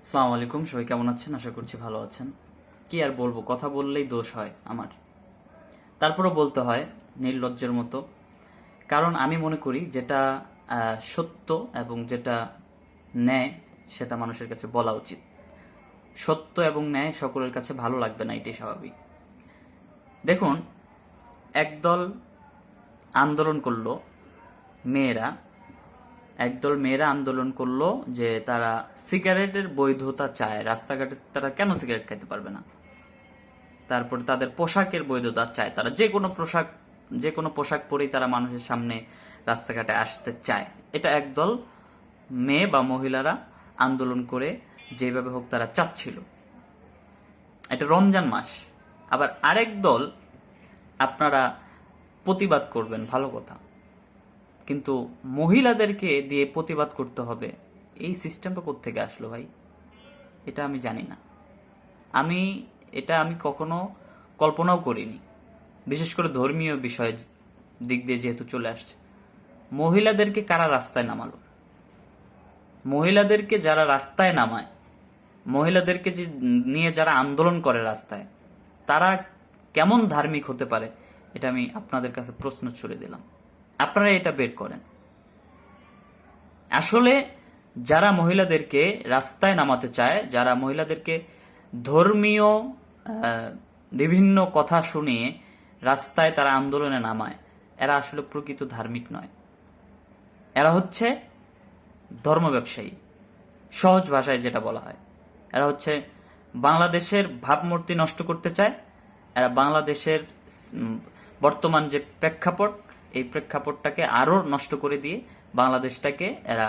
আসসালামু আলাইকুম, সবাই কেমন আছেন? আশা করছি ভালো আছেন। কি আর বলবো, কথা বললেই দোষ হয় আমার, তারপরও বলতে হয় নির্লজ্জের মতো। কারণ আমি মনে করি যেটা সত্য এবং যেটা ন্যায় সেটা মানুষের কাছে বলা উচিত। সত্য এবং ন্যায় সকলের কাছে ভালো লাগবে না, এটাই স্বাভাবিক। দেখুন, একদল আন্দোলন করলো, মেয়েরা একদল মেয়েরা আন্দোলন করলো যে তারা সিগারেটের বৈধতা চায়। রাস্তাঘাটে তারা কেন সিগারেট খেতে পারবে না? তারপরে তাদের পোশাকের বৈধতা চায়, তারা যে কোনো পোশাক পরেই তারা মানুষের সামনে রাস্তাঘাটে আসতে চায়। এটা একদল মেয়ে বা মহিলারা আন্দোলন করে যেভাবে হোক তারা চাচ্ছিল। এটা রমজান মাস। আবার আরেক দল আপনারা প্রতিবাদ করবেন, ভালো কথা, কিন্তু মহিলাদেরকে দিয়ে প্রতিবাদ করতে হবে, এই সিস্টেমটা কোত্থেকে আসলো ভাই? এটা আমি জানি না। আমি আমি কখনো কল্পনাও করিনি, বিশেষ করে ধর্মীয় বিষয়ের দিক দিয়ে যেহেতু চলে আসছে। মহিলাদেরকে কারা রাস্তায় নামালো? মহিলাদেরকে যারা রাস্তায় নামায়, মহিলাদেরকে যে নিয়ে যারা আন্দোলন করে রাস্তায়, তারা কেমন ধার্মিক হতে পারে? এটা আমি আপনাদের কাছে প্রশ্ন ছুড়ে দিলাম। আপনারা এটা বের করেন। আসলে যারা মহিলাদেরকে রাস্তায় নামাতে চায়, যারা মহিলাদেরকে ধর্মীয় বিভিন্ন কথা শুনিয়ে রাস্তায় তারা আন্দোলনে নামায়, এরা আসলে প্রকৃত ধার্মিক নয়। এরা হচ্ছে ধর্ম ব্যবসায়ী, সহজ ভাষায় যেটা বলা হয়। এরা হচ্ছে বাংলাদেশের ভাবমূর্তি নষ্ট করতে চায়। এরা বাংলাদেশের উম, বর্তমান যে প্রেক্ষাপট, এই প্রেক্ষাপটটাকে আরো নষ্ট করে দিয়ে বাংলাদেশটাকে এরা,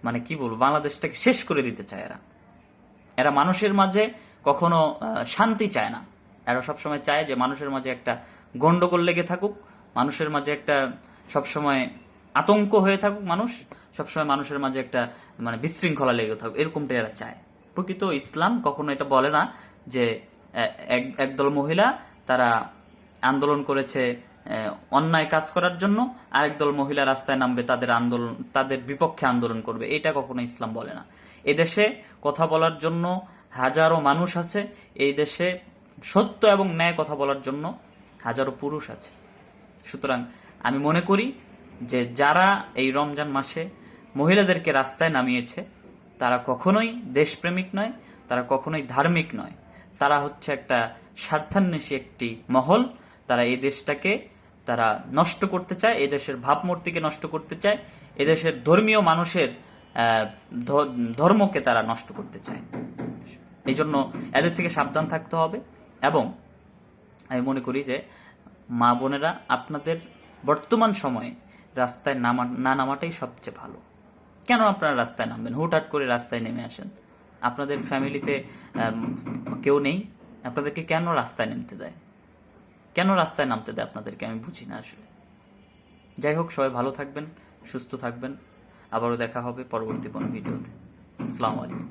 মানে কি বলবো, বাংলাদেশটাকে শেষ করে দিতে চায়। এরা এরা মানুষের মাঝে কখনো শান্তি চায় না। এরা সবসময় চায় যে মানুষের মাঝে একটা গন্ডগোল লেগে থাকুক, মানুষের মাঝে একটা সবসময় আতঙ্ক হয়ে থাকুক, মানুষ সবসময় মানুষের মাঝে একটা মানে বিশৃঙ্খলা লেগে থাকুক, এরকমটাই এরা চায়। প্রকৃত ইসলাম কখনো এটা বলে না যে একদল মহিলা তারা আন্দোলন করেছে অন্যায় কাজ করার জন্য, আরেকদল মহিলা রাস্তায় নামবে তাদের বিপক্ষে আন্দোলন করবে। এটা কখনো ইসলাম বলে না। এদেশে কথা বলার জন্য হাজারো মানুষ আছে, এই দেশে সত্য এবং ন্যায় কথা বলার জন্য হাজারো পুরুষ আছে। সুতরাং আমি মনে করি যে যারা এই রমজান মাসে মহিলাদেরকে রাস্তায় নামিয়েছে, তারা কখনোই দেশপ্রেমিক নয়, তারা কখনোই ধার্মিক নয়। তারা হচ্ছে একটা স্বার্থান্বেষী একটি মহল। তারা এই দেশটাকে তারা নষ্ট করতে চায়, এই দেশের ভাবমূর্তিকে নষ্ট করতে চায়, এদেশের ধর্মীয় মানুষের ধর্মকে তারা নষ্ট করতে চায়। এই জন্য এদের থেকে সাবধান থাকতে হবে। এবং আমি মনে করি যে মা বোনেরা, আপনাদের বর্তমান সময়ে রাস্তায় না নামাটাই সবচেয়ে ভালো। কেন আপনারা রাস্তায় নামবেন? হুটহাট করে রাস্তায় নেমে আসেন। আপনাদের ফ্যামিলিতে কেউ নেই, আপনাদেরকে কেন রাস্তায় নামতে দেয়? কেন রাস্তায় নামতে দেয় আপনাদেরকে? আমি বুঝি না আসলে। যাই হোক, সবাই ভালো থাকবেন, সুস্থ থাকবেন। আবারও দেখা হবে পরবর্তী কোনো ভিডিওতে। আসসালামু আলাইকুম।